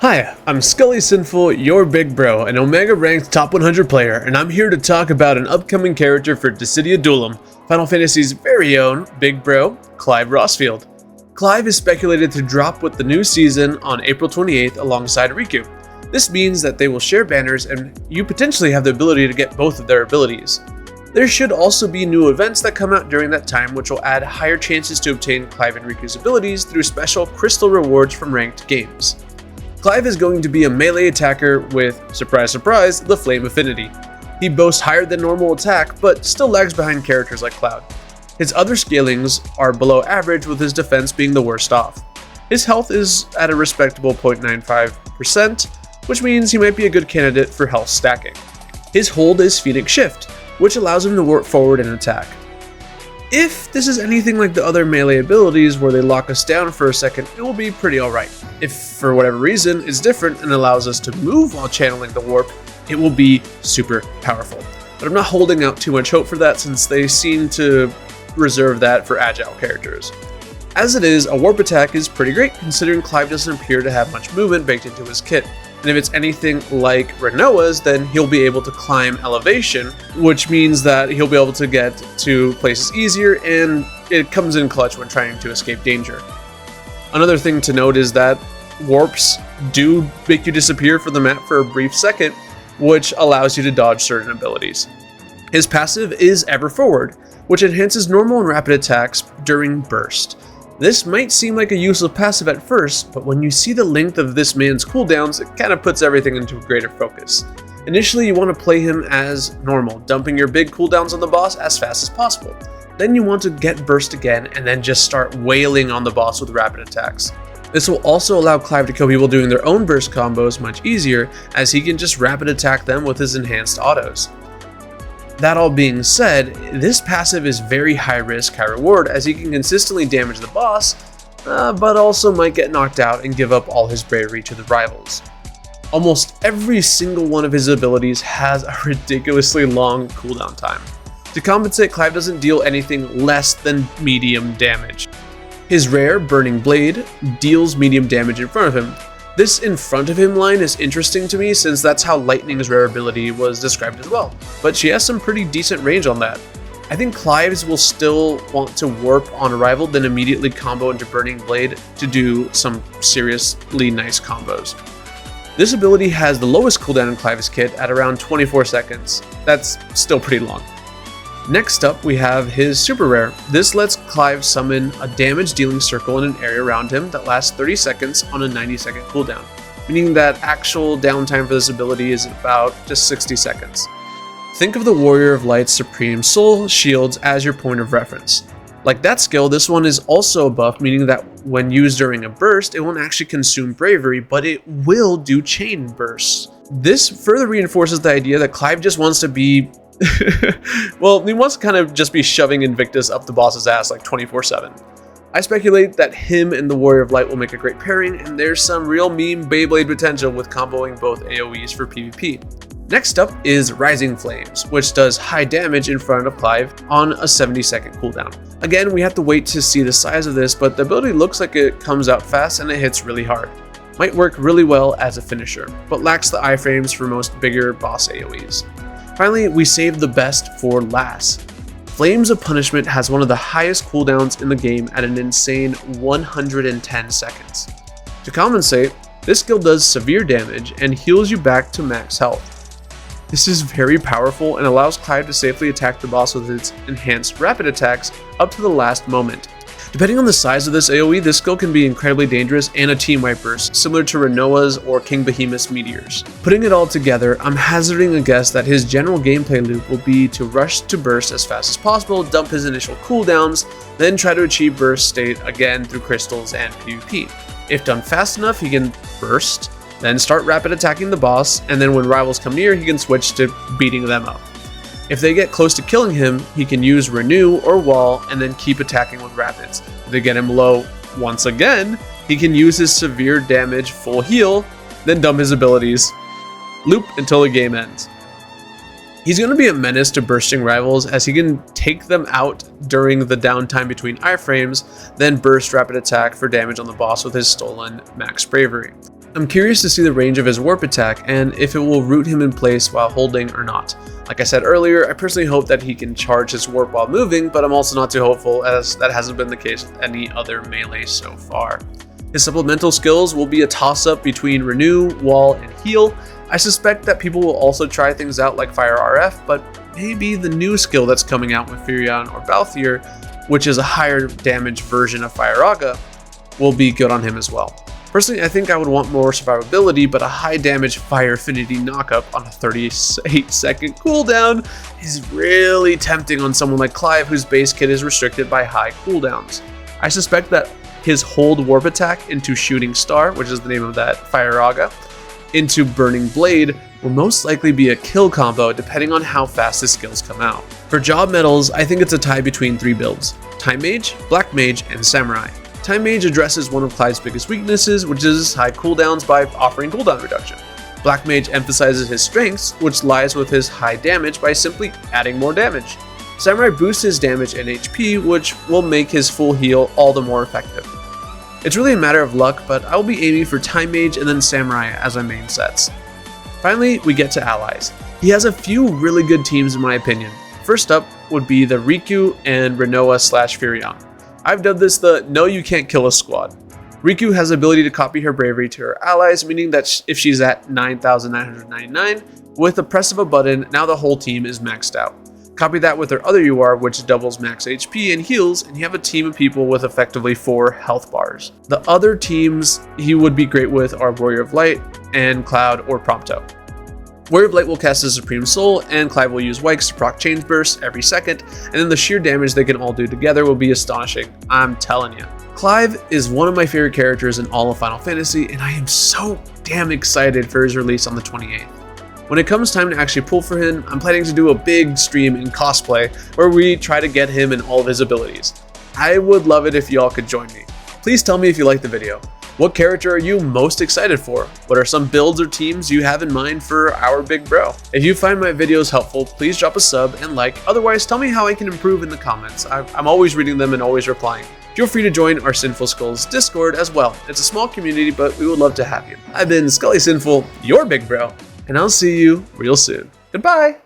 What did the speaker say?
Hi, I'm Scully Sinful, your big bro, an Omega ranked top 100 player, and I'm here to talk about an upcoming character for Dissidia Duellum, Final Fantasy's very own big bro, Clive Rosfield. Clive is speculated to drop with the new season on April 28th alongside Riku. This means that they will share banners and you potentially have the ability to get both of their abilities. There should also be new events that come out during that time which will add higher chances to obtain Clive and Riku's abilities through special crystal rewards from ranked games. Clive is going to be a melee attacker with, surprise surprise, the Flame Affinity. He boasts higher than normal attack, but still lags behind characters like Cloud. His other scalings are below average, with his defense being the worst off. His health is at a respectable 0.95%, which means he might be a good candidate for health stacking. His hold is Phoenix Shift, which allows him to warp forward and attack. If this is anything like the other melee abilities where they lock us down for a second, it will be pretty alright. If for whatever reason it's different and allows us to move while channeling the warp, it will be super powerful. But I'm not holding out too much hope for that since they seem to reserve that for agile characters. As it is, a warp attack is pretty great considering Clive doesn't appear to have much movement baked into his kit. And if it's anything like Renoa's, then he'll be able to climb elevation, which means that he'll be able to get to places easier, and it comes in clutch when trying to escape danger. Another thing to note is that warps do make you disappear from the map for a brief second, which allows you to dodge certain abilities. His passive is Ever Forward, which enhances normal and rapid attacks during burst. This might seem like a useless passive at first, but when you see the length of this man's cooldowns, it kind of puts everything into greater focus. Initially, you want to play him as normal, dumping your big cooldowns on the boss as fast as possible. Then you want to get burst again, and then just start wailing on the boss with rapid attacks. This will also allow Clive to kill people doing their own burst combos much easier, as he can just rapid attack them with his enhanced autos. That all being said, this passive is very high risk, high reward, as he can consistently damage the boss, but also might get knocked out and give up all his bravery to the rivals. Almost every single one of his abilities has a ridiculously long cooldown time. To compensate, Clive doesn't deal anything less than medium damage. His rare Burning Blade deals medium damage in front of him. This in front of him line is interesting to me since that's how Lightning's rare ability was described as well, but she has some pretty decent range on that. I think Clive's will still want to warp on arrival, then immediately combo into Burning Blade to do some seriously nice combos. This ability has the lowest cooldown in Clive's kit at around 24 seconds. That's still pretty long. Next up, we have his super rare. This lets Clive summon a damage dealing circle in an area around him that lasts 30 seconds on a 90-second cooldown, meaning that actual downtime for this ability is about just 60 seconds. Think of the Warrior of Light's Supreme Soul Shields as your point of reference. Like that skill, this one is also a buff, meaning that when used during a burst, it won't actually consume bravery, but it will do chain bursts. This further reinforces the idea that Clive just wants to be well, he wants to kind of just be shoving Invictus up the boss's ass like 24/7. I speculate that him and the Warrior of Light will make a great pairing, and there's some real meme Beyblade potential with comboing both AoEs for PvP. Next up is Rising Flames, which does high damage in front of Clive on a 70-second cooldown. Again, we have to wait to see the size of this, but the ability looks like it comes out fast and it hits really hard. Might work really well as a finisher, but lacks the iframes for most bigger boss AoEs. Finally, we saved the best for last. Flames of Punishment has one of the highest cooldowns in the game at an insane 110 seconds. To compensate, this skill does severe damage and heals you back to max health. This is very powerful and allows Clive to safely attack the boss with its enhanced rapid attacks up to the last moment. Depending on the size of this AoE, this skill can be incredibly dangerous and a team wipe burst, similar to Renoa's or King Behemoth's meteors. Putting it all together, I'm hazarding a guess that his general gameplay loop will be to rush to burst as fast as possible, dump his initial cooldowns, then try to achieve burst state again through crystals and PvP. If done fast enough, he can burst, then start rapid attacking the boss, and then when rivals come near, he can switch to beating them up. If they get close to killing him, he can use Renew or Wall and then keep attacking with rapids. If they get him low once again, he can use his severe damage full heal, then dump his abilities, loop until the game ends. He's going to be a menace to bursting rivals as he can take them out during the downtime between iframes, then burst rapid attack for damage on the boss with his stolen max bravery. I'm curious to see the range of his warp attack and if it will root him in place while holding or not. Like I said earlier, I personally hope that he can charge his warp while moving, but I'm also not too hopeful as that hasn't been the case with any other melee so far. His supplemental skills will be a toss-up between Renew, Wall, and Heal. I suspect that people will also try things out like Fire RF, but maybe the new skill that's coming out with Furion or Balthier, which is a higher damage version of Fire Aga, will be good on him as well. Personally, I think I would want more survivability, but a high damage Fire Affinity knockup on a 38-second cooldown is really tempting on someone like Clive, whose base kit is restricted by high cooldowns. I suspect that his hold warp attack into Shooting Star, which is the name of that Fire Aga, into Burning Blade will most likely be a kill combo depending on how fast his skills come out. For job medals, I think it's a tie between 3 builds: Time Mage, Black Mage, and Samurai. Time Mage addresses one of Clive's biggest weaknesses, which is high cooldowns by offering cooldown reduction. Black Mage emphasizes his strengths, which lies with his high damage by simply adding more damage. Samurai boosts his damage and HP, which will make his full heal all the more effective. It's really a matter of luck, but I will be aiming for Time Mage and then Samurai as my main sets. Finally, we get to allies. He has a few really good teams in my opinion. First up would be the Riku and Rinoa/Furion. I've dubbed this the No You Can't Kill Us squad. Riku has the ability to copy her bravery to her allies, meaning that if she's at 9,999, with the press of a button, now the whole team is maxed out. Copy that with her other UR, which doubles max HP and heals, and you have a team of people with effectively 4 health bars. The other teams he would be great with are Warrior of Light and Cloud or Prompto. Warrior of Light will cast the Supreme Soul, and Clive will use Wikes to proc Change Burst every second, and then the sheer damage they can all do together will be astonishing, I'm telling you. Clive is one of my favorite characters in all of Final Fantasy, and I am so damn excited for his release on the 28th. When it comes time to actually pull for him, I'm planning to do a big stream in cosplay where we try to get him and all of his abilities. I would love it if y'all could join me. Please tell me if you liked the video. What character are you most excited for? What are some builds or teams you have in mind for our big bro? If you find my videos helpful, please drop a sub and like. Otherwise, tell me how I can improve in the comments. I'm always reading them and always replying. Feel free to join our Sinful Skulls Discord as well. It's a small community, but we would love to have you. I've been Skully Sinful, your big bro, and I'll see you real soon. Goodbye!